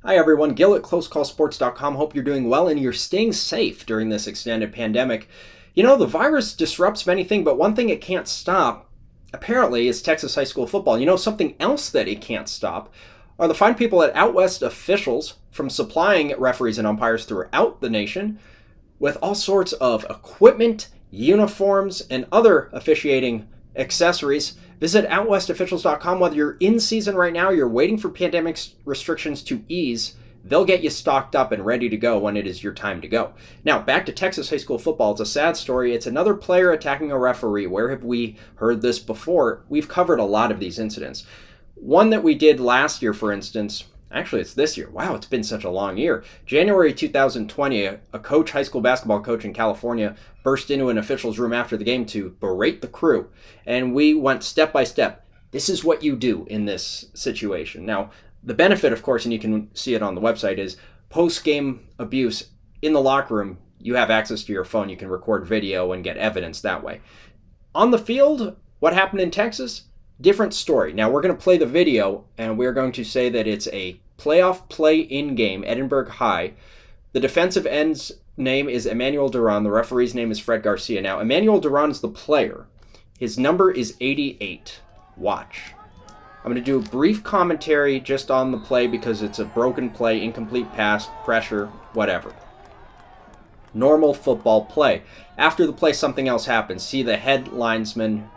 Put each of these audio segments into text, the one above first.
Hi everyone, Gil at CloseCallSports.com. Hope you're doing well and you're staying safe during this extended pandemic. You know, the virus disrupts many things, but one thing it can't stop, apparently, is Texas high school football. You know, something else that it can't stop are the fine people at Out West officials from supplying referees and umpires throughout the nation with all sorts of equipment, uniforms, and other officiating accessories. Visit OutWestOfficials.com. Whether you're in season right now, you're waiting for pandemic restrictions to ease, they'll get you stocked up and ready to go when it is your time to go. Now, back to Texas high school football. It's a sad story. It's another player attacking a referee. Where have we heard this before? We've covered a lot of these incidents. One that we did last year, for instance, actually it's this year. Wow, it's been such a long year. January 2020, a high school basketball coach in California burst into an official's room after the game to berate the crew. And we went step by step. This is what you do in this situation. Now, the benefit, of course, and you can see it on the website, is post-game abuse in the locker room. You have access to your phone. You can record video and get evidence that way. On the field, what happened in Texas? Different story. Now, we're going to play the video, and we're going to say that it's a playoff play in-game, Edinburgh High. The defensive end's name is Emmanuel Duron. The referee's name is Fred Garcia. Now, Emmanuel Duron is the player. His number is 88. Watch. I'm going to do a brief commentary just on the play because it's a broken play, incomplete pass, pressure, whatever. Normal football play. After the play, something else happens. See the head linesman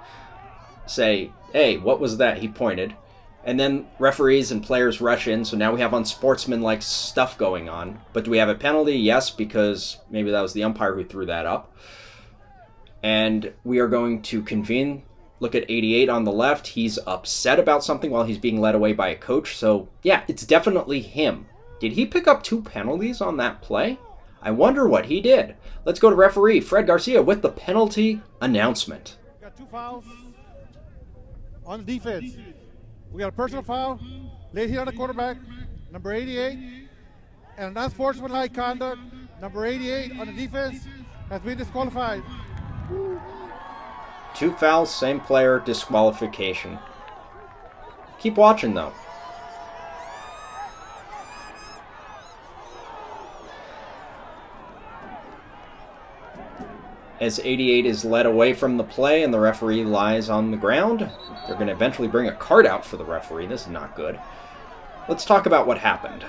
say, "Hey, what was that?" He pointed. And then referees and players rush in, so now we have unsportsmanlike stuff going on. But do we have a penalty? Yes, because maybe that was the umpire who threw that up. And we are going to convene. Look at 88 on the left. He's upset about something while he's being led away by a coach. So, yeah, it's definitely him. Did he pick up 2 penalties on that play? I wonder what he did. Let's go to referee Fred Garcia with the penalty announcement. We got 2 fouls on the defense. We got a personal foul laid here on the quarterback, number 88, and an unsportsmanlike conduct, number 88 on the defense, has been disqualified. 2 fouls, same player, disqualification. Keep watching, though. As 88 is led away from the play and the referee lies on the ground, they're going to eventually bring a card out for the referee. This is not good. Let's talk about what happened.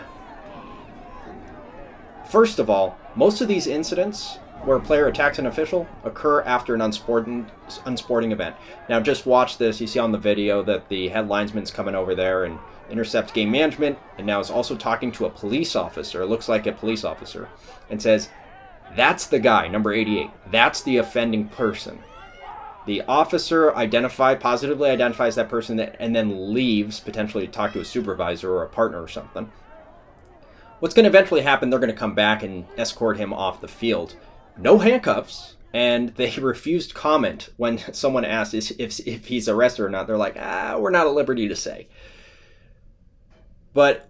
First of all, most of these incidents where a player attacks an official occur after an unsporting event. Now just watch this. You see on the video that the head linesman's coming over there and intercepts game management and now is also talking to a police officer. It looks like a police officer. And says, "That's the guy, number 88. That's the offending person." The officer positively identifies that person and then leaves, potentially to talk to a supervisor or a partner or something. What's going to eventually happen, they're going to come back and escort him off the field. No handcuffs, and they refused comment when someone asked if he's arrested or not. They're like, we're not at liberty to say. But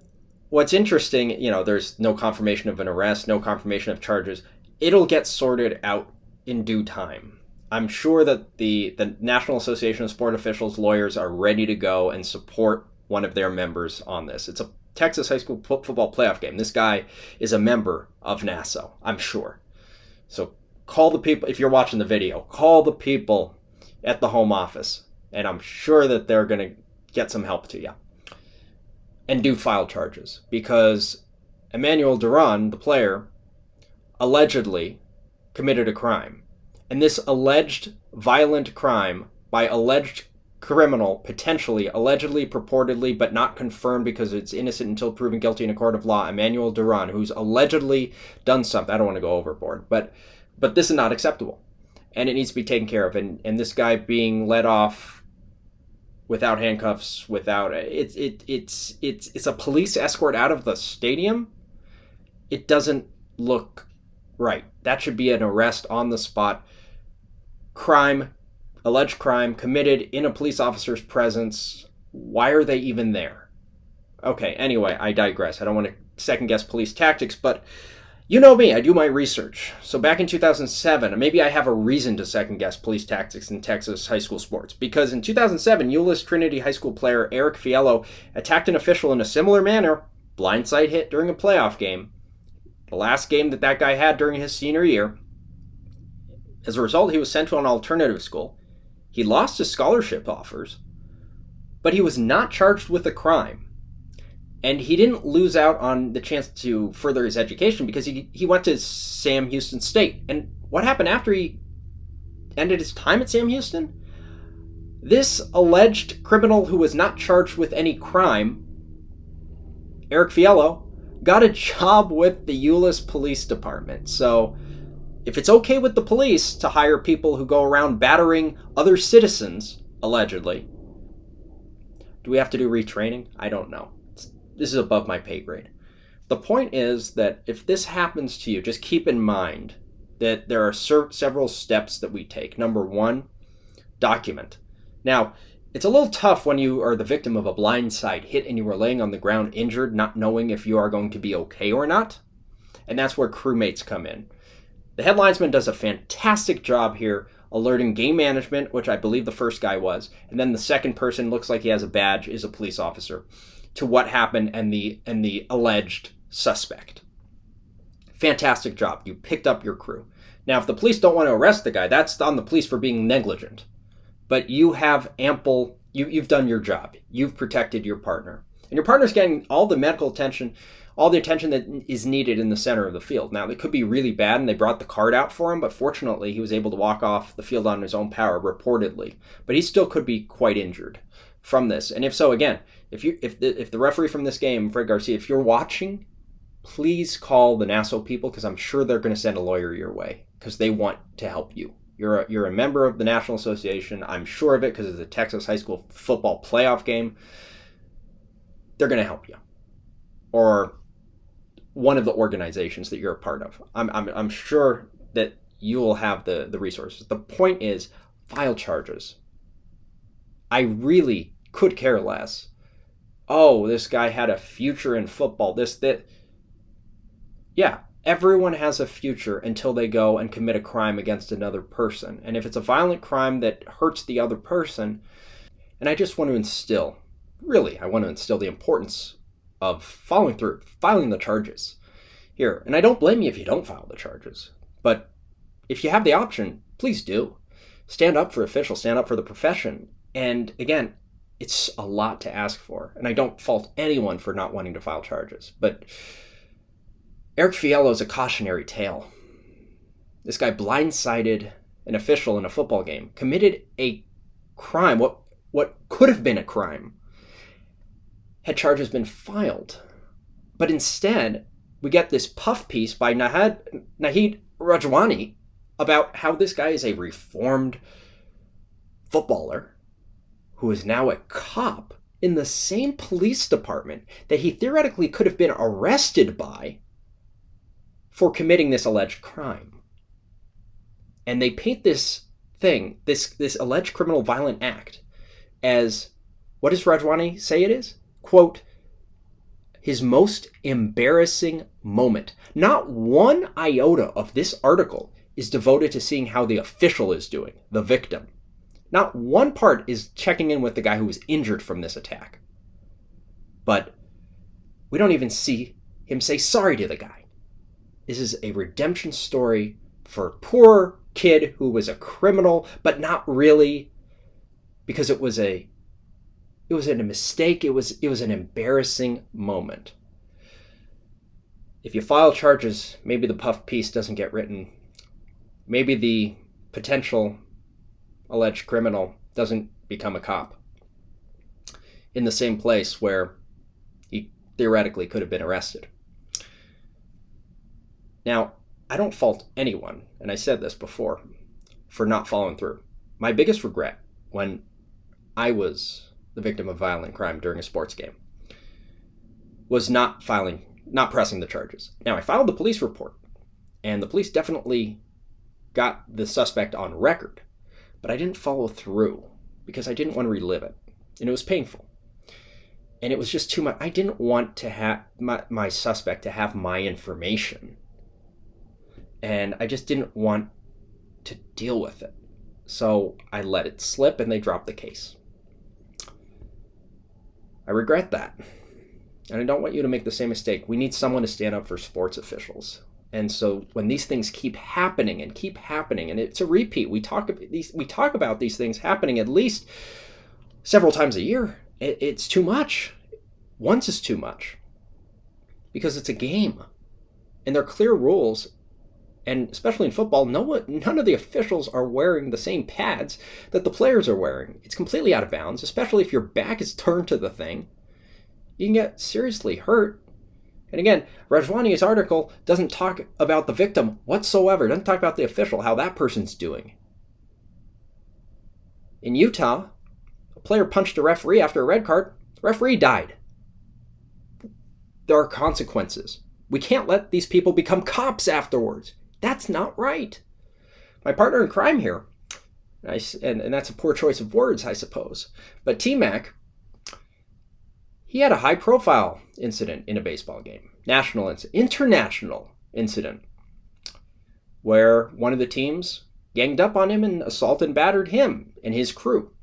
what's interesting, there's no confirmation of an arrest, no confirmation of charges. It'll get sorted out in due time. I'm sure that the National Association of Sport Officials lawyers are ready to go and support one of their members on this. It's a Texas high school football playoff game. This guy is a member of NASA, I'm sure. So call the people, if you're watching the video, call the people at the home office, and I'm sure that they're going to get some help to you. And do file charges, because Emmanuel Duron, the player, allegedly committed a crime. And this alleged violent crime by alleged criminal, potentially, allegedly, purportedly, but not confirmed because it's innocent until proven guilty in a court of law, Emmanuel Duron, who's allegedly done something. I don't want to go overboard, but this is not acceptable. And it needs to be taken care of. And this guy being let off without handcuffs, it's a police escort out of the stadium. It doesn't look right. That should be an arrest on the spot. Alleged crime committed in a police officer's presence. Why are they even there? Okay, anyway, I digress. I don't want to second guess police tactics, but you know me, I do my research. So back in 2007, maybe I have a reason to second guess police tactics in Texas high school sports. Because in 2007, Euless Trinity high school player Eric Fieilo attacked an official in a similar manner, blindside hit during a playoff game, the last game that guy had during his senior year. As a result, he was sent to an alternative school. He lost his scholarship offers, but he was not charged with a crime. And he didn't lose out on the chance to further his education because he went to Sam Houston State. And what happened after he ended his time at Sam Houston? This alleged criminal who was not charged with any crime, Eric Fieilo, got a job with the Euless Police Department. So if it's okay with the police to hire people who go around battering other citizens, allegedly, do we have to do retraining? I don't know. This is above my pay grade. The point is that if this happens to you, just keep in mind that there are several steps that we take. Number one, document. Now, it's a little tough when you are the victim of a blindside hit and you were laying on the ground injured, not knowing if you are going to be okay or not. And that's where crewmates come in. The head linesman does a fantastic job here alerting game management, which I believe the first guy was, and then the second person, looks like he has a badge, is a police officer, to what happened and the alleged suspect. Fantastic job. You picked up your crew. Now, if the police don't want to arrest the guy, that's on the police for being negligent. But you have you've done your job. You've protected your partner. And your partner's getting all the medical attention, all the attention that is needed in the center of the field. Now, it could be really bad, and they brought the card out for him, but fortunately, he was able to walk off the field on his own power, reportedly. But he still could be quite injured from this. And if so, again, if the referee from this game, Fred Garcia, if you're watching, please call the Nassau people, because I'm sure they're going to send a lawyer your way, because they want to help you. You're a member of the National Association. I'm sure of it because it's a Texas high school football playoff game. They're going to help you. Or one of the organizations that you're a part of. I'm sure that you will have the resources. The point is, file charges. I really could care less. Oh, this guy had a future in football. That. Yeah, everyone has a future until they go and commit a crime against another person. And if it's a violent crime that hurts the other person, and I just want to instill the importance of following through, filing the charges here. And I don't blame you if you don't file the charges. But if you have the option, please do. Stand up for officials, stand up for the profession. And again, it's a lot to ask for. And I don't fault anyone for not wanting to file charges. But Eric Fieilo is a cautionary tale. This guy blindsided an official in a football game, committed a crime, what could have been a crime, had charges been filed. But instead, we get this puff piece by Nahid Rajwani about how this guy is a reformed footballer who is now a cop in the same police department that he theoretically could have been arrested by for committing this alleged crime. And they paint this thing, this alleged criminal violent act, as, what does Rajwani say it is? Quote, his most embarrassing moment. Not one iota of this article is devoted to seeing how the official is doing, the victim. Not one part is checking in with the guy who was injured from this attack. But we don't even see him say sorry to the guy. This is a redemption story for a poor kid who was a criminal, but not really, because it was a mistake. It was an embarrassing moment. If you file charges, maybe the puff piece doesn't get written. Maybe the potential alleged criminal doesn't become a cop in the same place where he theoretically could have been arrested. Now, I don't fault anyone, and I said this before, for not following through. My biggest regret when I was the victim of violent crime during a sports game was not pressing the charges. Now, I filed the police report, and the police definitely got the suspect on record, but I didn't follow through because I didn't want to relive it, and it was painful. And it was just too much. I didn't want to have my suspect to have my information, and I just didn't want to deal with it. So I let it slip, and they dropped the case. I regret that. And I don't want you to make the same mistake. We need someone to stand up for sports officials. And so when these things keep happening, and it's a repeat, we talk about these things happening at least several times a year. It's too much. Once is too much. Because it's a game. And there are clear rules. And especially in football, none of the officials are wearing the same pads that the players are wearing. It's completely out of bounds, especially if your back is turned to the thing. You can get seriously hurt. And again, Rajwani's article doesn't talk about the victim whatsoever. It doesn't talk about the official, how that person's doing. In Utah, a player punched a referee after a red card. The referee died. There are consequences. We can't let these people become cops afterwards. That's not right. My partner in crime here, and that's a poor choice of words, I suppose, but T-Mac, he had a high-profile incident in a baseball game. International incident, where one of the teams ganged up on him and assaulted and battered him and his crew.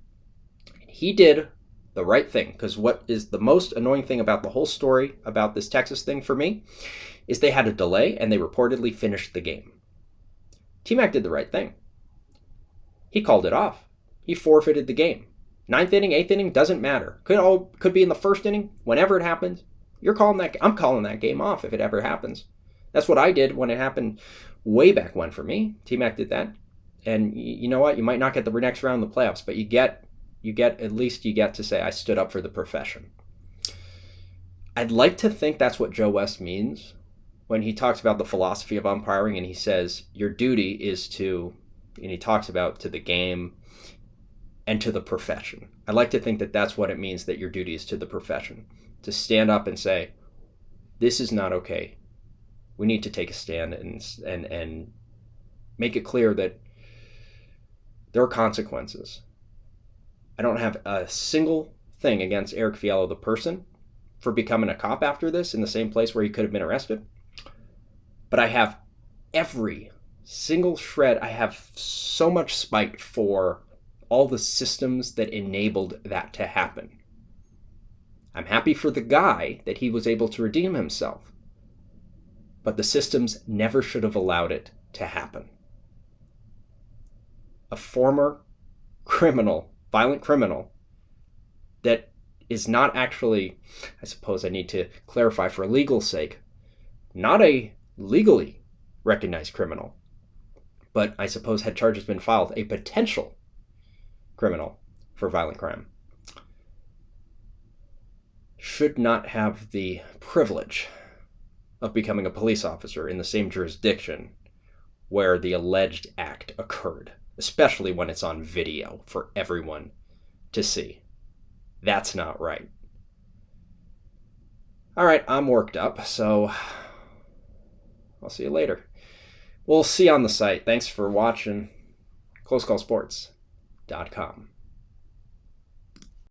He did the right thing, because what is the most annoying thing about the whole story about this Texas thing for me is they had a delay and they reportedly finished the game. T-Mac did the right thing. He called it off. He forfeited the game. 9th inning, 8th inning, doesn't matter. Could be in the 1st inning, whenever it happens. I'm calling that game off if it ever happens. That's what I did when it happened way back when for me. T-Mac did that. And you know what? You might not get the next round of the playoffs, but you get to say, I stood up for the profession. I'd like to think that's what Joe West means when he talks about the philosophy of umpiring, and he says your duty is to, and he talks about to the game and to the profession. I'd like to think that that's what it means, that your duty is to the profession, to stand up and say, this is not okay. We need to take a stand and make it clear that there are consequences. I don't have a single thing against Eric Fieilo, the person, for becoming a cop after this in the same place where he could have been arrested. But I have every single shred. I have so much spite for all the systems that enabled that to happen. I'm happy for the guy that he was able to redeem himself. But the systems never should have allowed it to happen. A former criminal, violent criminal, that is not actually, I suppose I need to clarify for legal sake, not a legally recognized criminal, but I suppose had charges been filed, a potential criminal for violent crime, should not have the privilege of becoming a police officer in the same jurisdiction where the alleged act occurred, especially when it's on video for everyone to see. That's not right. All right, I'm worked up, so I'll see you later. We'll see you on the site. Thanks for watching. CloseCallSports.com.